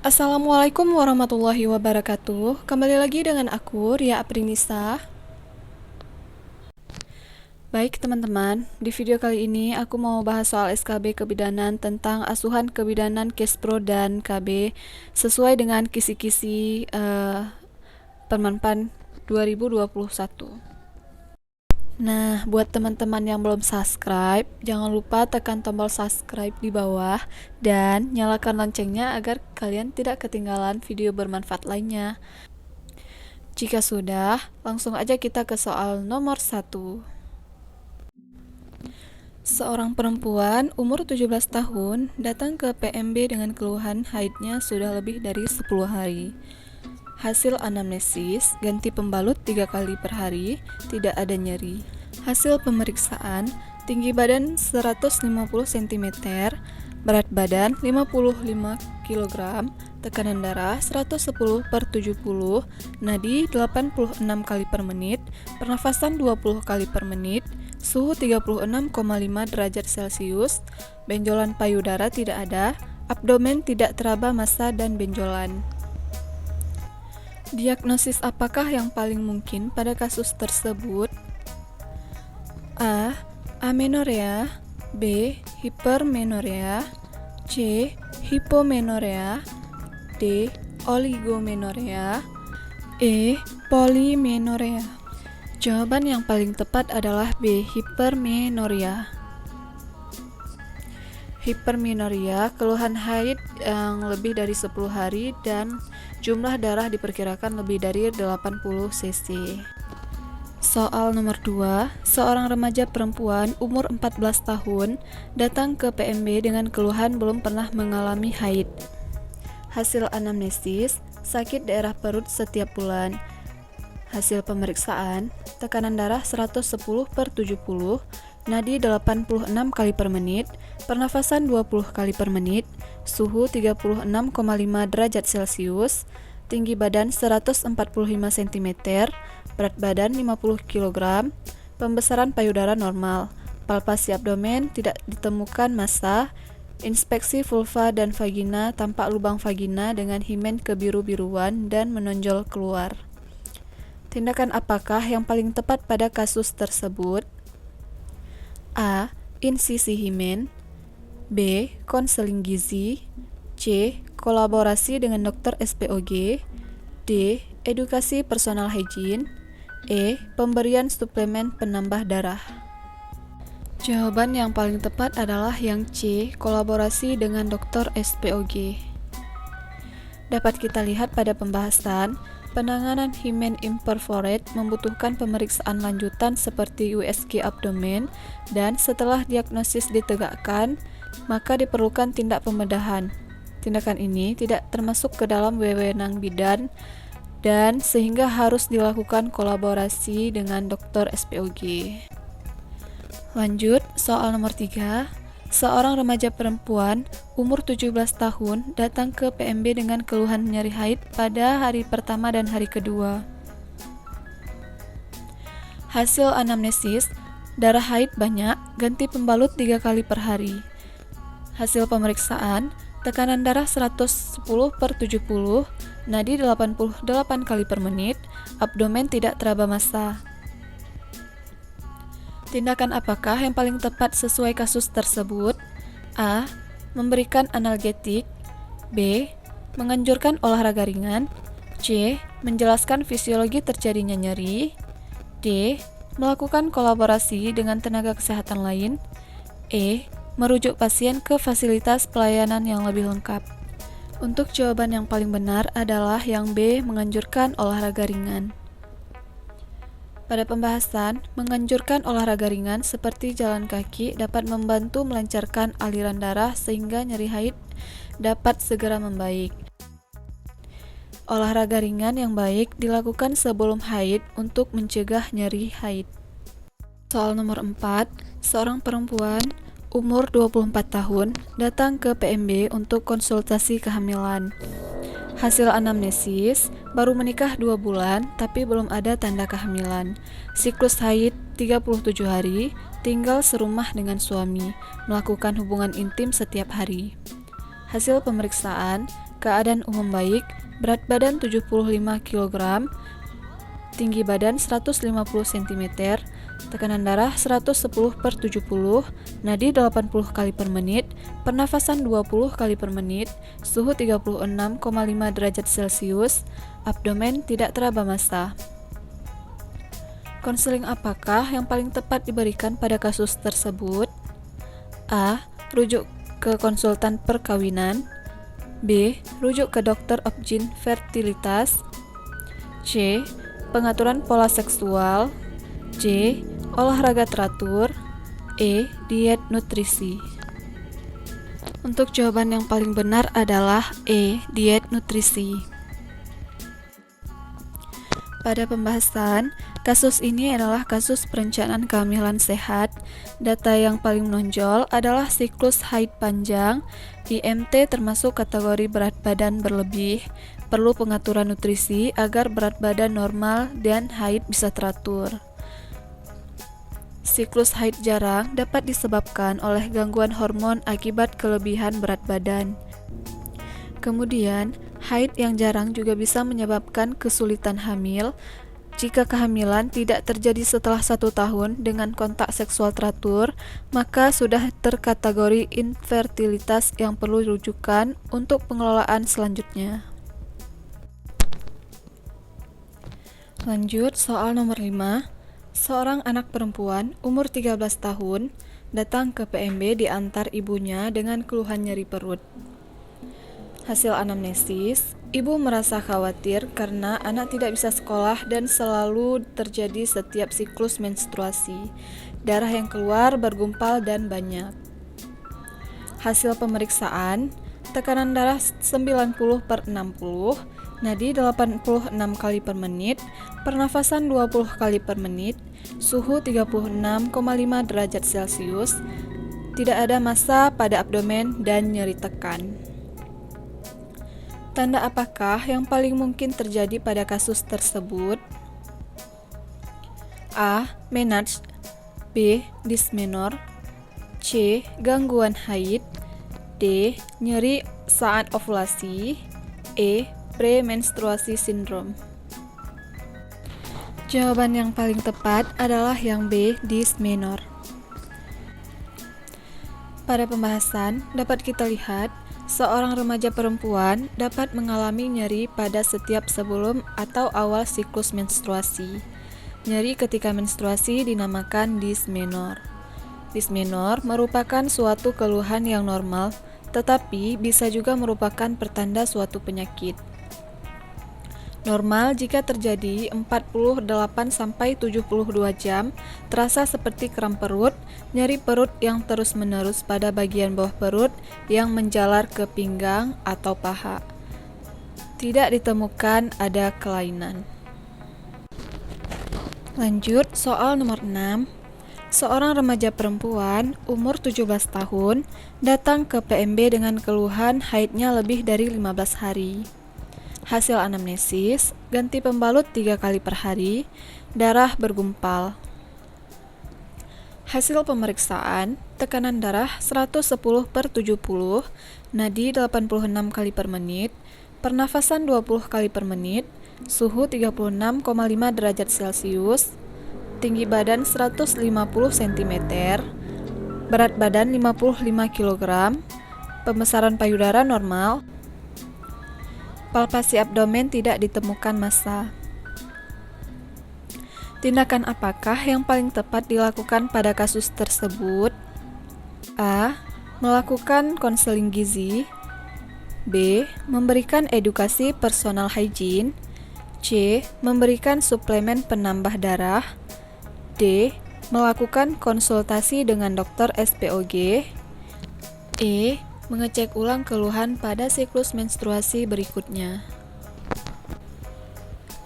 Assalamualaikum warahmatullahi wabarakatuh. Kembali lagi dengan aku, Ria Aprinisa. Baik teman-teman, di video kali ini aku mau bahas soal SKB Kebidanan tentang asuhan kebidanan Kespro dan KB sesuai dengan kisi-kisi Permenpan 2021. Nah, buat teman-teman yang belum subscribe, jangan lupa tekan tombol subscribe di bawah dan nyalakan loncengnya agar kalian tidak ketinggalan video bermanfaat lainnya. Jika sudah, langsung aja kita ke soal nomor 1. Seorang perempuan umur 17 tahun datang ke PMB dengan keluhan haidnya sudah lebih dari 10 hari. Hasil anamnesis, ganti pembalut 3 kali per hari, tidak ada nyeri. Hasil pemeriksaan, tinggi badan 150 cm, berat badan 55 kg, tekanan darah 110/70, nadi 86 kali per menit, pernafasan 20 kali per menit, suhu 36,5 derajat Celcius, benjolan payudara tidak ada, abdomen tidak teraba massa dan benjolan. Diagnosis apakah yang paling mungkin pada kasus tersebut? A. Amenorea, B. Hipermenorea, C. Hipomenorea, D. Oligomenorea, E. Polimenorea. Jawaban yang paling tepat adalah B. Hipermenorea. Hipermenorea, keluhan haid yang lebih dari 10 hari dan jumlah darah diperkirakan lebih dari 80 cc. Soal nomor 2, seorang remaja perempuan umur 14 tahun datang ke PMB dengan keluhan belum pernah mengalami haid. Hasil anamnesis, sakit daerah perut setiap bulan. Hasil pemeriksaan, tekanan darah 110/70, nadi 86 kali per menit, pernafasan 20 kali per menit, suhu 36,5 derajat Celcius, tinggi badan 145 cm, berat badan 50 kg, pembesaran payudara normal, palpasi abdomen tidak ditemukan massa, inspeksi vulva dan vagina tampak lubang vagina dengan himen kebiru-biruan dan menonjol keluar. Tindakan apakah yang paling tepat pada kasus tersebut? A. Insisi himen, B. Konseling gizi, C. Kolaborasi dengan dokter SPOG, D. Edukasi personal hygiene, E. Pemberian suplemen penambah darah. Jawaban yang paling tepat adalah yang C. Kolaborasi dengan dokter SPOG. Dapat kita lihat pada pembahasan, penanganan himen imperforate membutuhkan pemeriksaan lanjutan seperti USG abdomen dan setelah diagnosis ditegakkan, maka diperlukan tindak pembedahan. Tindakan ini tidak termasuk ke dalam wewenang bidan dan sehingga harus dilakukan kolaborasi dengan dokter SPOG. Lanjut, soal nomor 3. Seorang remaja perempuan umur 17 tahun datang ke PMB dengan keluhan nyeri haid pada hari pertama dan hari kedua. Hasil anamnesis, darah haid banyak, ganti pembalut 3 kali per hari. Hasil pemeriksaan, tekanan darah 110/70, nadi 88 kali per menit, abdomen tidak teraba massa. Tindakan apakah yang paling tepat sesuai kasus tersebut? A. Memberikan analgetik, B. Menganjurkan olahraga ringan, C. Menjelaskan fisiologi terjadinya nyeri, D. Melakukan kolaborasi dengan tenaga kesehatan lain, E. Merujuk pasien ke fasilitas pelayanan yang lebih lengkap. Untuk jawaban yang paling benar adalah yang B. Menganjurkan olahraga ringan. Pada pembahasan, menganjurkan olahraga ringan seperti jalan kaki dapat membantu melancarkan aliran darah sehingga nyeri haid dapat segera membaik. Olahraga ringan yang baik dilakukan sebelum haid untuk mencegah nyeri haid. Soal nomor 4, seorang perempuan umur 24 tahun datang ke PMB untuk konsultasi kehamilan. Hasil anamnesis, baru menikah 2 bulan tapi belum ada tanda kehamilan. Siklus haid 37 hari, tinggal serumah dengan suami, melakukan hubungan intim setiap hari. Hasil pemeriksaan, keadaan umum baik, berat badan 75 kg, tinggi badan 150 cm, tekanan darah 110/70, nadi 80 kali per menit, pernafasan 20 kali per menit, suhu 36,5 derajat Celcius, abdomen tidak teraba massa. Konseling apakah yang paling tepat diberikan pada kasus tersebut? A. Rujuk ke konsultan perkawinan. B. Rujuk ke dokter obgyn fertilitas. C. Pengaturan pola seksual. C. Olahraga teratur. E. Diet nutrisi. Untuk jawaban yang paling benar adalah E. Diet nutrisi. Pada pembahasan, kasus ini adalah kasus perencanaan kehamilan sehat. Data yang paling menonjol adalah siklus haid panjang, IMT termasuk kategori berat badan berlebih, perlu pengaturan nutrisi agar berat badan normal dan haid bisa teratur. Siklus haid jarang dapat disebabkan oleh gangguan hormon akibat kelebihan berat badan. Kemudian, haid yang jarang juga bisa menyebabkan kesulitan hamil. Jika kehamilan tidak terjadi setelah 1 tahun dengan kontak seksual teratur, maka sudah terkategori infertilitas yang perlu rujukan untuk pengelolaan selanjutnya. Lanjut, soal nomor 5. Seorang anak perempuan umur 13 tahun datang ke PMB diantar ibunya dengan keluhan nyeri perut. Hasil anamnesis, ibu merasa khawatir karena anak tidak bisa sekolah dan selalu terjadi setiap siklus menstruasi. Darah yang keluar bergumpal dan banyak. Hasil pemeriksaan, tekanan darah 90/60, nadi 86 kali per menit, pernafasan 20 kali per menit, suhu 36,5 derajat Celcius, tidak ada massa pada abdomen dan nyeri tekan. Tanda apakah yang paling mungkin terjadi pada kasus tersebut? A. Menarche. B. Dysmenor. C. Gangguan haid. D. Nyeri saat ovulasi. E. Premenstruasi syndrome. Jawaban yang paling tepat adalah yang B. Dysmenor. Pada pembahasan, dapat kita lihat seorang remaja perempuan dapat mengalami nyeri pada setiap sebelum atau awal siklus menstruasi. Nyeri ketika menstruasi dinamakan dysmenor. Dysmenor merupakan suatu keluhan yang normal, tetapi bisa juga merupakan pertanda suatu penyakit. Normal jika terjadi 48-72 jam, terasa seperti kram perut, nyeri perut yang terus-menerus pada bagian bawah perut yang menjalar ke pinggang atau paha. Tidak ditemukan ada kelainan. Lanjut, soal nomor 6. Seorang remaja perempuan umur 17 tahun datang ke PMB dengan keluhan haidnya lebih dari 15 hari. Hasil anamnesis, ganti pembalut 3 kali per hari, darah bergumpal. Hasil pemeriksaan, tekanan darah 110/70, nadi 86 kali per menit, pernafasan 20 kali per menit, suhu 36,5 derajat Celcius, tinggi badan 150 cm, berat badan 55 kg, pembesaran payudara normal, palpasi abdomen tidak ditemukan massa. Tindakan apakah yang paling tepat dilakukan pada kasus tersebut? A. Melakukan konseling gizi. B. Memberikan edukasi personal hygiene. C. Memberikan suplemen penambah darah. D. Melakukan konsultasi dengan dokter SPOG. E. Mengecek ulang keluhan pada siklus menstruasi berikutnya.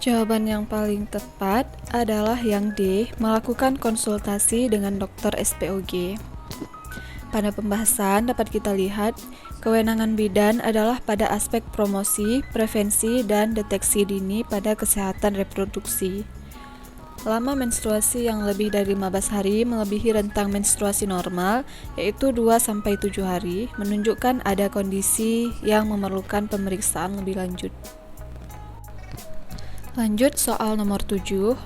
Jawaban yang paling tepat adalah yang D. Melakukan konsultasi dengan dokter SPOG. Pada pembahasan dapat kita lihat, kewenangan bidan adalah pada aspek promosi, prevensi, dan deteksi dini pada kesehatan reproduksi. Lama menstruasi yang lebih dari 15 hari melebihi rentang menstruasi normal, yaitu 2-7 hari, menunjukkan ada kondisi yang memerlukan pemeriksaan lebih lanjut. Lanjut soal nomor 7.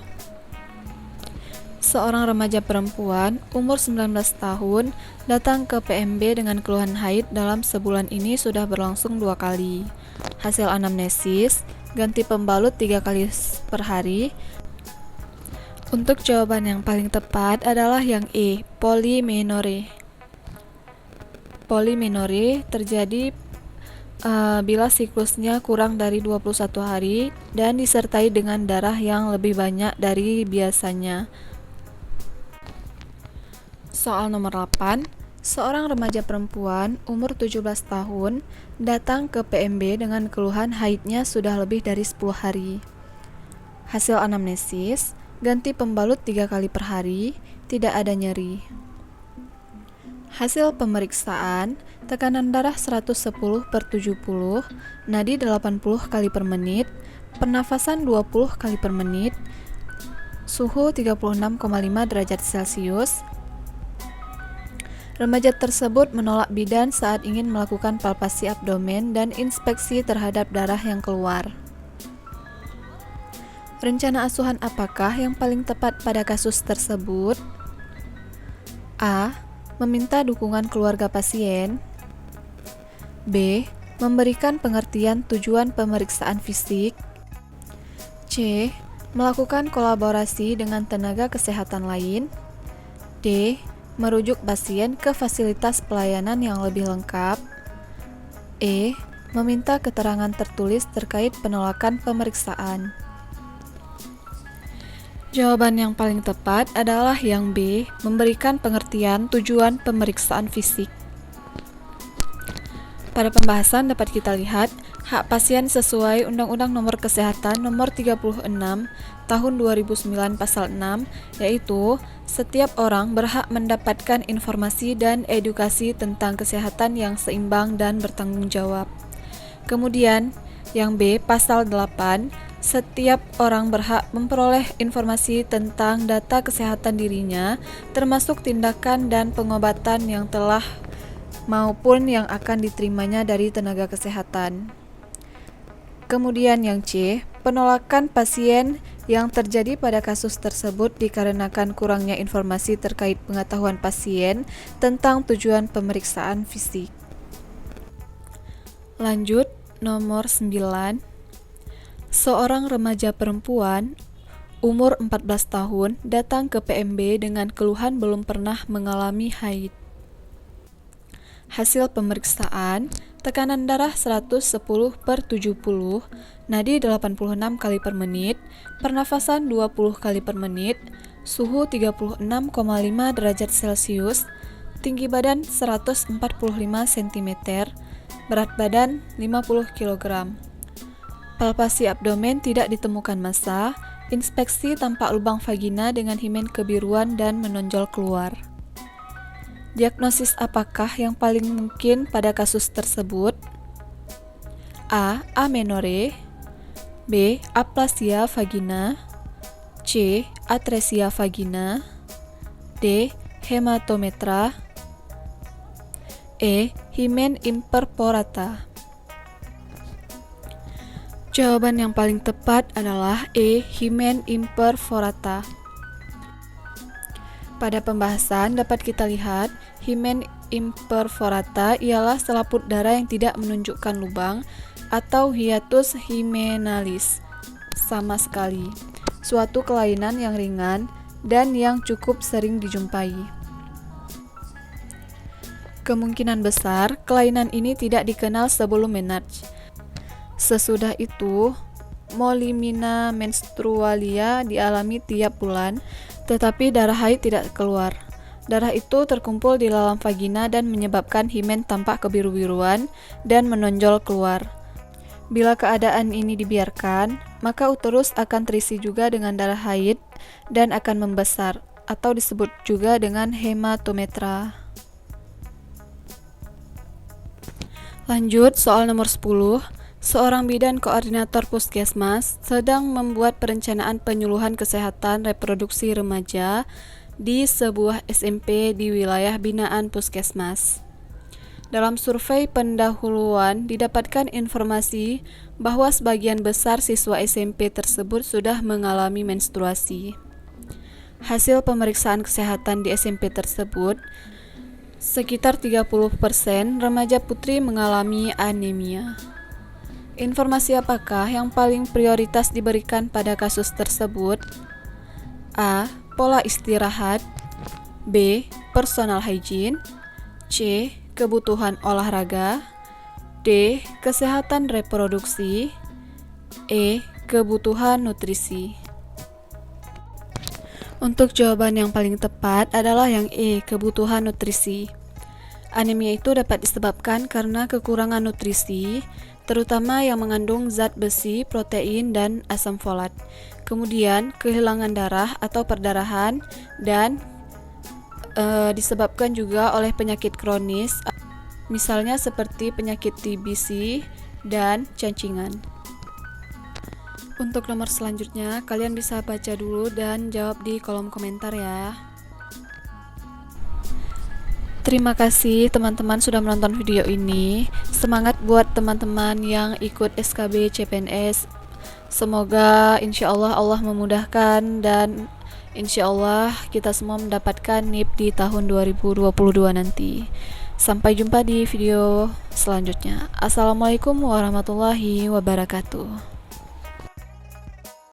Seorang remaja perempuan umur 19 tahun datang ke PMB dengan keluhan haid dalam sebulan ini sudah berlangsung 2 kali. Hasil anamnesis, ganti pembalut 3 kali per hari. Untuk jawaban yang paling tepat adalah yang E, polimenore. Polimenore terjadi bila siklusnya kurang dari 21 hari dan disertai dengan darah yang lebih banyak dari biasanya. Soal nomor 8. Seorang remaja perempuan umur 17 tahun datang ke PMB dengan keluhan haidnya sudah lebih dari 10 hari. Hasil anamnesis, ganti pembalut 3 kali per hari, tidak ada nyeri. Hasil pemeriksaan, tekanan darah 110/70, nadi 80 kali per menit, pernafasan 20 kali per menit, suhu 36,5 derajat Celcius. Remaja tersebut menolak bidan saat ingin melakukan palpasi abdomen dan inspeksi terhadap darah yang keluar. Rencana asuhan apakah yang paling tepat pada kasus tersebut? A. Meminta dukungan keluarga pasien. B. Memberikan pengertian tujuan pemeriksaan fisik. C. Melakukan kolaborasi dengan tenaga kesehatan lain. D. Merujuk pasien ke fasilitas pelayanan yang lebih lengkap. E. Meminta keterangan tertulis terkait penolakan pemeriksaan. Jawaban yang paling tepat adalah yang B, memberikan pengertian tujuan pemeriksaan fisik. Pada pembahasan dapat kita lihat hak pasien sesuai Undang-Undang Nomor Kesehatan Nomor 36 Tahun 2009 Pasal 6, yaitu setiap orang berhak mendapatkan informasi dan edukasi tentang kesehatan yang seimbang dan bertanggung jawab. Kemudian, yang B, Pasal 8, setiap orang berhak memperoleh informasi tentang data kesehatan dirinya, termasuk tindakan dan pengobatan yang telah maupun yang akan diterimanya dari tenaga kesehatan. Kemudian yang C, penolakan pasien yang terjadi pada kasus tersebut dikarenakan kurangnya informasi terkait pengetahuan pasien tentang tujuan pemeriksaan fisik. Lanjut, nomor 9. Seorang remaja perempuan umur 14 tahun datang ke PMB dengan keluhan belum pernah mengalami haid. Hasil pemeriksaan, tekanan darah 110/70, nadi 86 kali per menit, pernafasan 20 kali per menit, suhu 36,5 derajat Celcius, tinggi badan 145 cm, berat badan 50 kg. Palpasi abdomen tidak ditemukan massa, inspeksi tampak lubang vagina dengan himen kebiruan dan menonjol keluar. Diagnosis apakah yang paling mungkin pada kasus tersebut? A. Amenorrhoe. B. Aplasia vagina. C. Atresia vagina. D. Hematometra. E. Himen imperforata. Jawaban yang paling tepat adalah E. Himen imperforata. Pada pembahasan dapat kita lihat, himen imperforata ialah selaput darah yang tidak menunjukkan lubang atau hiatus hymenalis sama sekali, suatu kelainan yang ringan dan yang cukup sering dijumpai. Kemungkinan besar kelainan ini tidak dikenal sebelum menarche. Sesudah itu, molimina menstrualia dialami tiap bulan, tetapi darah haid tidak keluar. Darah itu terkumpul di dalam vagina dan menyebabkan himen tampak kebiru-biruan dan menonjol keluar. Bila keadaan ini dibiarkan, maka uterus akan terisi juga dengan darah haid dan akan membesar, atau disebut juga dengan hematometra. Lanjut, soal nomor 10. Seorang bidan koordinator puskesmas sedang membuat perencanaan penyuluhan kesehatan reproduksi remaja di sebuah SMP di wilayah binaan puskesmas. Dalam survei pendahuluan didapatkan informasi bahwa sebagian besar siswa SMP tersebut sudah mengalami menstruasi. Hasil pemeriksaan kesehatan di SMP tersebut, sekitar 30% remaja putri mengalami anemia. Informasi apakah yang paling prioritas diberikan pada kasus tersebut? A. Pola istirahat. B. Personal hygiene. C. Kebutuhan olahraga. D. Kesehatan reproduksi. E. Kebutuhan nutrisi. Untuk jawaban yang paling tepat adalah yang E. Kebutuhan nutrisi. Anemia itu dapat disebabkan karena kekurangan nutrisi, terutama yang mengandung zat besi, protein, dan asam folat. Kemudian, kehilangan darah atau perdarahan, dan disebabkan juga oleh penyakit kronis, misalnya seperti penyakit TBC dan cancingan. Untuk nomor selanjutnya, kalian bisa baca dulu dan jawab di kolom komentar ya. Terima kasih teman-teman sudah menonton video ini. Semangat buat teman-teman yang ikut SKB CPNS. Semoga insya Allah Allah memudahkan dan insya Allah kita semua mendapatkan NIP di tahun 2022 nanti. Sampai jumpa di video selanjutnya. Assalamualaikum warahmatullahi wabarakatuh.